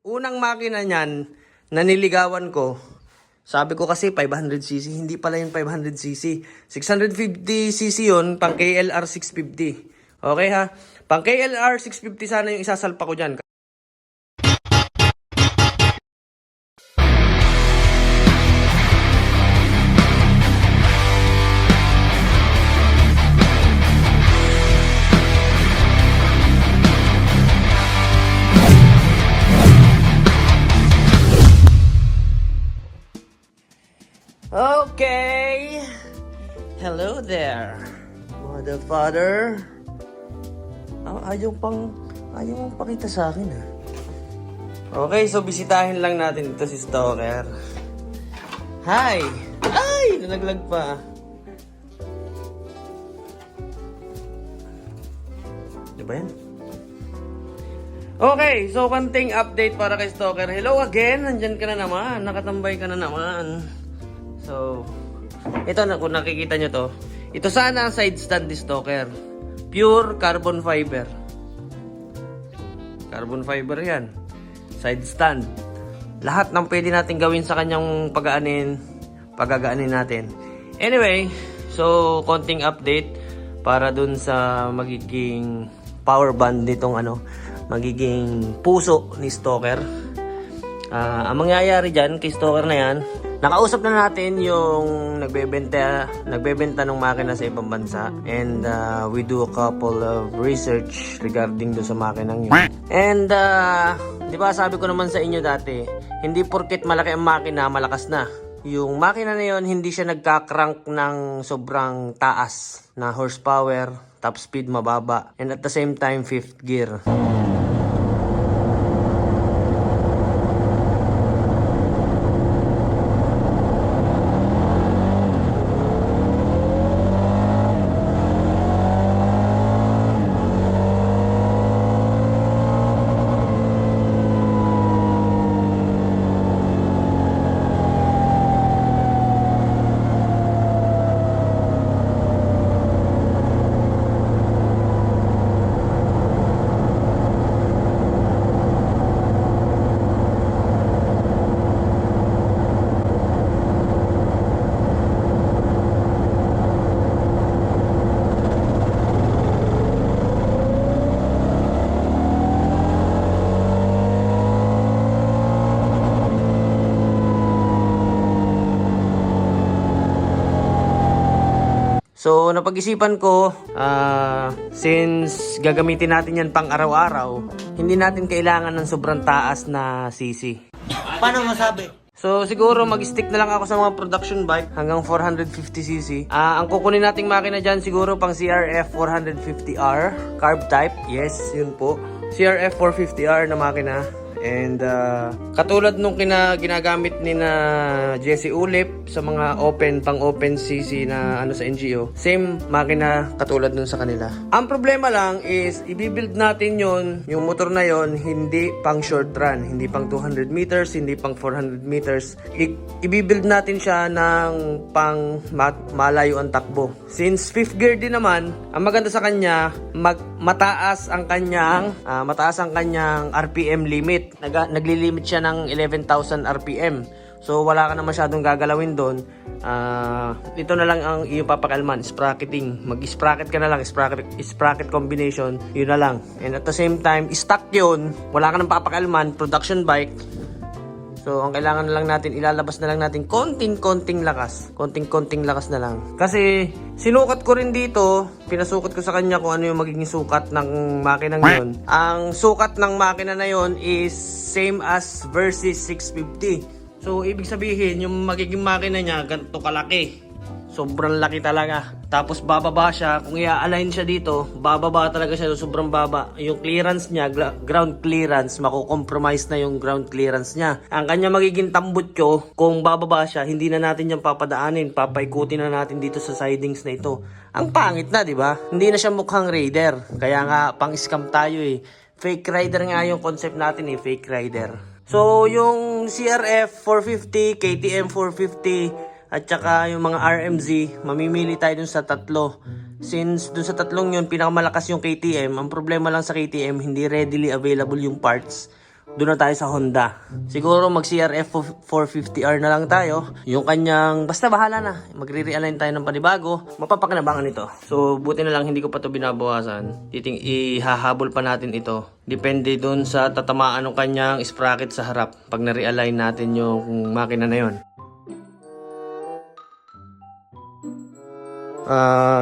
Unang makina niyan, na niligawan ko, sabi ko kasi 500cc, hindi pala yung 500cc. 650cc yun, pang KLR 650. Okay ha? Pang KLR 650 sana yung isasalpa ko dyan. Okay. Hello there, mother father. Ayaw mong pakita sa akin ha. Okay, so bisitahin lang natin ito si Stalker. Hi! Ay! Nalaglag pa. Diba yan? Okay, so konting update para kay Stalker. Hello again, nandyan ka na naman. Nakatambay ka na naman. So, ito na, kung nakikita nyo to. Ito sana ang side stand ni Stalker. Pure carbon fiber. Carbon fiber yan. Side stand. Lahat ng pwede natin gawin sa kanyang pagagaanin natin. Anyway, so konting update para dun sa magiging power band nitong magiging puso ni Stalker. Ang mangyayari dyan kay Stalker na yan, nakausap na natin yung nagbebenta ng makina sa ibang bansa, and we do a couple of research regarding do sa makinang yun. And di ba sabi ko naman sa inyo dati, hindi porket malaki ang makina, malakas na. Yung makina na yun, hindi siya nagka-crank ng sobrang taas na horsepower, top speed mababa, and at the same time fifth gear. So, napag-isipan ko, since gagamitin natin yan pang araw-araw, hindi natin kailangan ng sobrang taas na cc. Paano masabi? So, siguro mag-stick na lang ako sa mga production bike hanggang 450cc. Ang kukunin nating makina dyan siguro pang CRF 450R, carb type. Yes, yun po. CRF 450R na makina. And katulad nung ginagamit ni na Jesse Ulip sa mga pang open CC na sa NGO, same makina katulad nun sa kanila. Ang problema lang is i-build natin yung motor na yon, hindi pang short run, hindi pang 200 meters, hindi pang 400 meters. I-build natin siya ng pang malayo ang takbo. Since fifth gear din naman, ang maganda sa kanya, mataas ang kanyang RPM limit. Naglilimit siya ng 11,000 RPM. So wala ka na masyadong gagalawin doon. Ito na lang ang iyong papakalman, spracketing. Mag-sprocket ka na lang, sprocket combination, yun na lang. And at the same time, stock yun, wala ka ng papakalman, production bike. So, ang kailangan na lang natin, ilalabas na lang natin konting lakas. Konting lakas na lang. Kasi, sinukat ko rin dito, pinasukat ko sa kanya kung ano yung magiging sukat ng makinang yun. Ang sukat ng makina na yun is same as Versys 650. So, ibig sabihin, yung magiging makina niya, ganito kalaki. Sobrang laki talaga. Tapos bababa siya, kung i-align siya dito, bababa talaga siya, sobrang baba. Yung clearance niya, ground clearance, makukompromise na yung ground clearance niya. Ang kanya magiging tambutyo, kung bababa siya, hindi na natin yung papadaanin, papaikutin na natin dito sa sidings na ito. Ang pangit na, di ba? Hindi na siya mukhang Raider. Kaya nga, pang-scam tayo eh. Fake rider nga yung concept natin eh, fake rider. So, yung CRF 450, KTM 450, at saka yung mga RMZ, mamimili tayo dun sa tatlo. Since dun sa tatlong yun, pinakamalakas yung KTM. Ang problema lang sa KTM, hindi readily available yung parts doon na tayo sa Honda. Siguro mag CRF 450R na lang tayo. Yung kanyang, basta bahala na. Magre-realign tayo ng panibago. Mapapakinabangan ito. So buti na lang hindi ko pa ito binabawasan. Ihahabol pa natin ito. Depende doon sa tatamaan ng kanyang sprocket sa harap. Pag na-realign natin yung makina na yon.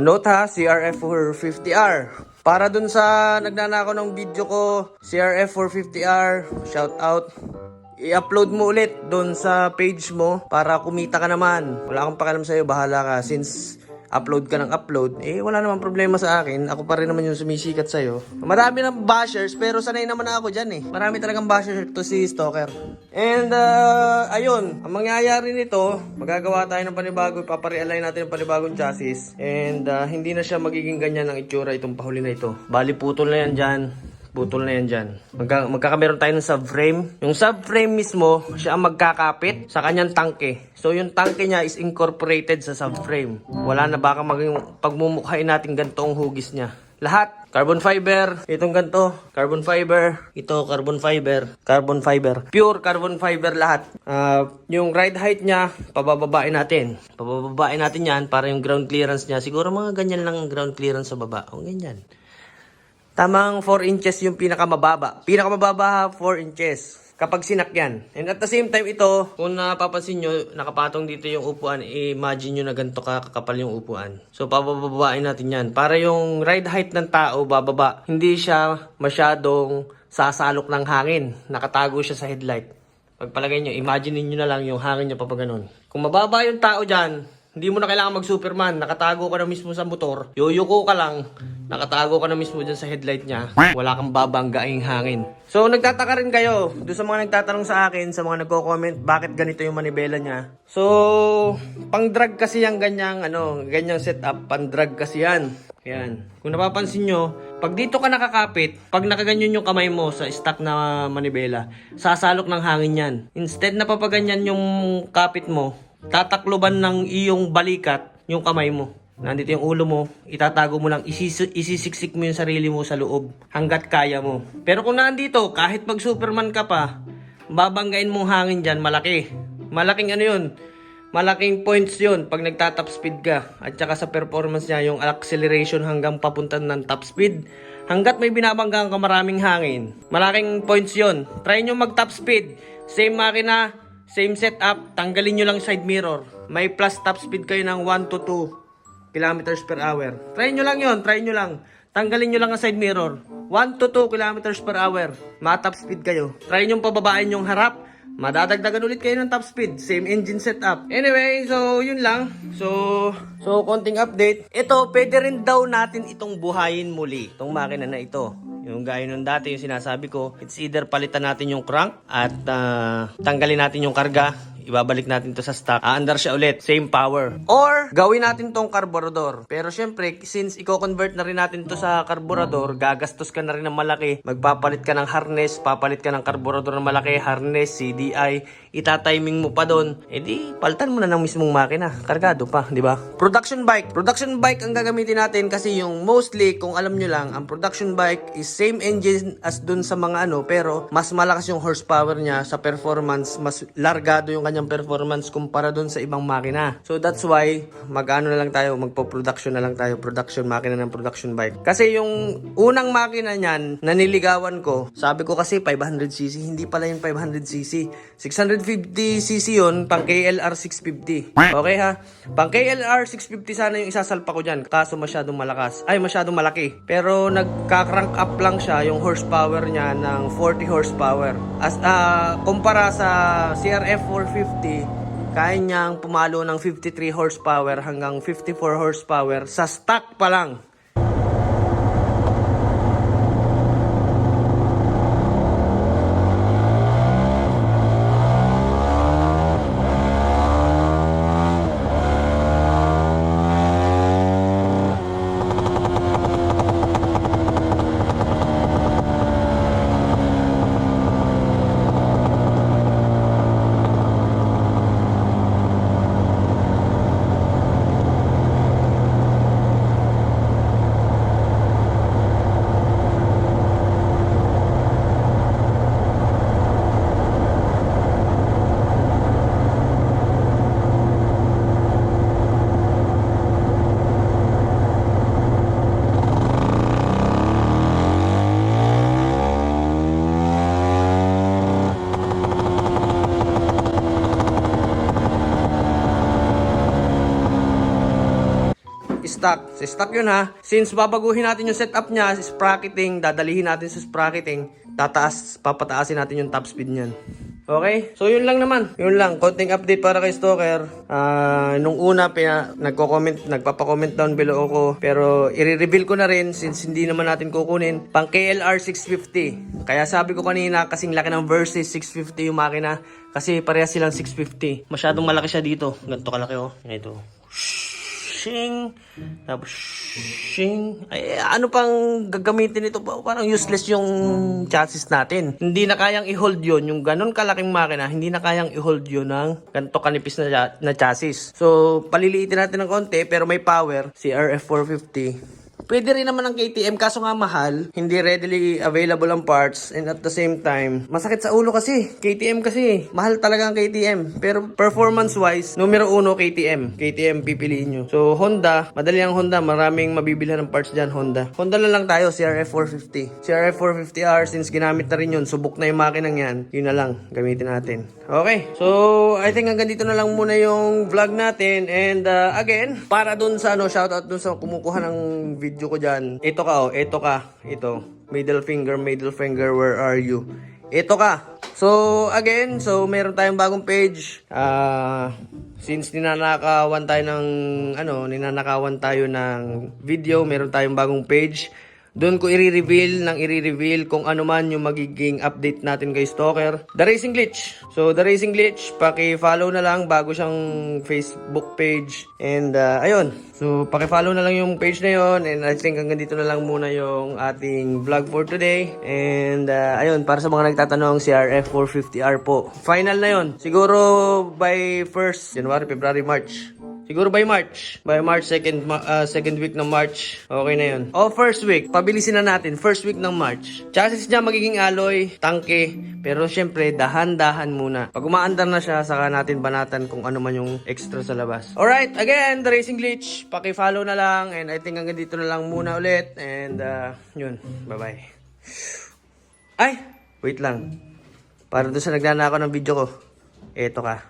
Note ha, CRF 450R. Para dun sa nagnanakaw ng video ko, CRF 450R, shout out. I-upload mo ulit dun sa page mo para kumita ka naman. Wala akong pakialam sa'yo, bahala ka. Since upload ka ng upload, wala naman problema sa akin. Ako pa rin naman yung sumisikat sa'yo. Marami ng bashers, pero sanay naman ako dyan Marami talagang bashers to si Stalker. And, ayun. Ang mangyayari nito, magagawa tayo ng panibago, ipaparealign natin ng panibagong chassis. And, hindi na siya magiging ganyan ang itsura itong pahuli na ito. Bali, putol na yan dyan. Putol na yan dyan. Magkakameron tayo ng subframe. Yung subframe mismo, siya ang magkakapit sa kanyang tangke. So yung tangke niya is incorporated sa subframe. Wala na baka maging pagmumukhain natin ganito ang hugis niya. Lahat. Carbon fiber. Itong ganito. Carbon fiber. Ito, carbon fiber. Carbon fiber. Pure carbon fiber lahat. Yung ride height niya, pabababain natin. Pabababain natin yan para yung ground clearance niya. Siguro mga ganyan lang ang ground clearance sa baba. O ganyan. Tamang 4 inches yung pinakamababa. Pinakamababa 4 inches kapag sinakyan. And at the same time ito, kung napapansin nyo, nakapatong dito yung upuan, imagine nyo na ganito kakapal yung upuan. So pabababain natin yan. Para yung ride height ng tao, bababa. Hindi siya masyadong sasalok ng hangin. Nakatago siya sa headlight. Pagpalagay nyo, imagine nyo na lang yung hangin niya papaganon. Kung mababa yung tao dyan, hindi mo na kailangan mag-Superman. Nakatago ka na mismo sa motor. Yoyoko ka lang. Nakatago ka na mismo dyan sa headlight niya. Wala kang babanggaing hangin. So, nagtataka rin kayo. Doon sa mga nagtatanong sa akin, sa mga nagko-comment, bakit ganito yung manibela niya. So, pang-drag kasi yung ganyang setup. Pang-drag kasi yan. Yan. Kung napapansin nyo, pag dito ka nakakapit, pag nakaganyan yung kamay mo sa stock na manibela, sasalok ng hangin yan. Instead na papaganyan yung kapit mo, tatakloban ng iyong balikat yung kamay mo. Nandito yung ulo mo, itatago mo lang, isisiksik mo yung sarili mo sa loob hanggat kaya mo. Pero kung nandito, kahit pag Superman ka pa, babanggain mong hangin dyan, malaki. Malaking yun, malaking points yun pag nagta-top speed ka. At saka sa performance niya, yung acceleration hanggang papunta ng top speed, hanggat may binabanggaan ka maraming hangin, malaking points yun. Try nyo mag-top speed, same makina, same setup, tanggalin nyo lang side mirror. May plus top speed kayo ng 1 to 2 kilometers per hour. Try nyo lang yun, try nyo lang. Tanggalin nyo lang ang side mirror. 1 to 2 kilometers per hour. Ma-top speed kayo. Try nyo pababain yung harap. Madadagdagan ulit kayo ng top speed. Same engine setup. Anyway, so yun lang. So konting update. Ito, pwede rin daw natin itong buhayin muli. Itong makina na ito. Yung gaya nung dati, yung sinasabi ko, it's either palitan natin yung crank at tanggalin natin yung karga. Ibabalik natin to sa stock. Aandar siya ulit. Same power. Or, gawin natin tong carburetor. Pero syempre, since i-convert na rin natin to sa carburetor, gagastos ka na rin ng malaki. Magpapalit ka ng harness, papalit ka ng carburetor ng malaki, harness, CDI, itatiming mo pa doon. Di, palitan mo na ng mismong makina. Kargado pa, di ba? Production bike. Production bike ang gagamitin natin kasi yung mostly, kung alam nyo lang, ang production bike is same engine as dun sa mga pero mas malakas yung horsepower niya sa performance, mas largado yung kanya performance kumpara dun sa ibang makina. So that's why magano na lang tayo, magpo-production na lang tayo, production makina ng production bike. Kasi yung unang makina niyan na niligawan ko, sabi ko kasi 500cc, hindi pala yung 500cc. 650cc yun, pang KLR 650. Okay ha? Pang KLR 650 sana yung isasalpa ko dyan, kaso masyadong malakas. Ay, masyadong malaki. Pero nagka-crank up lang siya yung horsepower niya ng 40 horsepower. As kumpara sa CRF 450, kaya niyang pumalo ng 53 horsepower hanggang 54 horsepower sa stock pa lang. stock. Sa stock yun ha. Since babaguhin natin yung setup niya, spracketing, dadalihin natin sa spracketing, papataasin natin yung top speed niyan. Okay? So, yun lang naman. Yun lang. Konting update para kay Stalker. Nung una, nagpapa-comment down below ako. Pero, i-reveal ko na rin since hindi naman natin kukunin. Pang KLR 650. Kaya sabi ko kanina, kasing laki ng Versys 650 yung makina. Kasi parehas silang 650. Masyadong malaki siya dito. Ganito kalaki oh. Ito. Shing. Tapos, shing. Ay, ano pang gagamitin ito? Parang useless yung chassis natin. Hindi na kayang i-hold yun. Yung ganun kalaking makina, hindi na kayang i-hold yun ng ganito kanipis na chassis. So, paliliitin natin ng konti, pero may power. CRF 450. Pwede rin naman ng KTM, kaso nga mahal. Hindi readily available ang parts. And at the same time, masakit sa ulo kasi. KTM kasi. Mahal talaga ang KTM. Pero performance-wise, numero 1 KTM. KTM pipiliin nyo. So, Honda. Madali ang Honda. Maraming mabibilhan ng parts dyan, Honda. Honda na lang tayo, CRF 450. CRF 450R, since ginamit na rin yun, subok na yung makinang yan. Yun na lang, gamitin natin. Okay. So, I think hanggang dito na lang muna yung vlog natin. And again, para dun sa shoutout dun sa kumukuha ng video ko dyan. Ito ka, ito. Middle finger, where are you? Ito ka. So, again, meron tayong bagong page. Since ninanakawan tayo ng video, meron tayong bagong page. Doon ko i-reveal kung ano man yung magiging update natin kay Stalker. The Racing Glitch. So, The Racing Glitch, paki-follow na lang bago siyang Facebook page. And, ayun. So, paki-follow na lang yung page na yon. And I think hanggang dito na lang muna yung ating vlog for today. And, ayun, para sa mga nagtatanong, CRF 450R po. Final na yon. Siguro by January, February, March. Siguro by March. By March, second week ng March. Okay na yun. O, first week. Pabilisin na natin. First week ng March. Chassis niya magiging alloy, tangke. Pero syempre, dahan-dahan muna. Pag umaandar na siya, saka natin banatan kung ano man yung extra sa labas. Alright, again, The Racing Glitch. Paki-follow na lang. And I think hanggang dito na lang muna ulit. And, yun. Bye-bye. Ay! Wait lang. Para doon sa nagnanakaw ng video ko. Eto ka.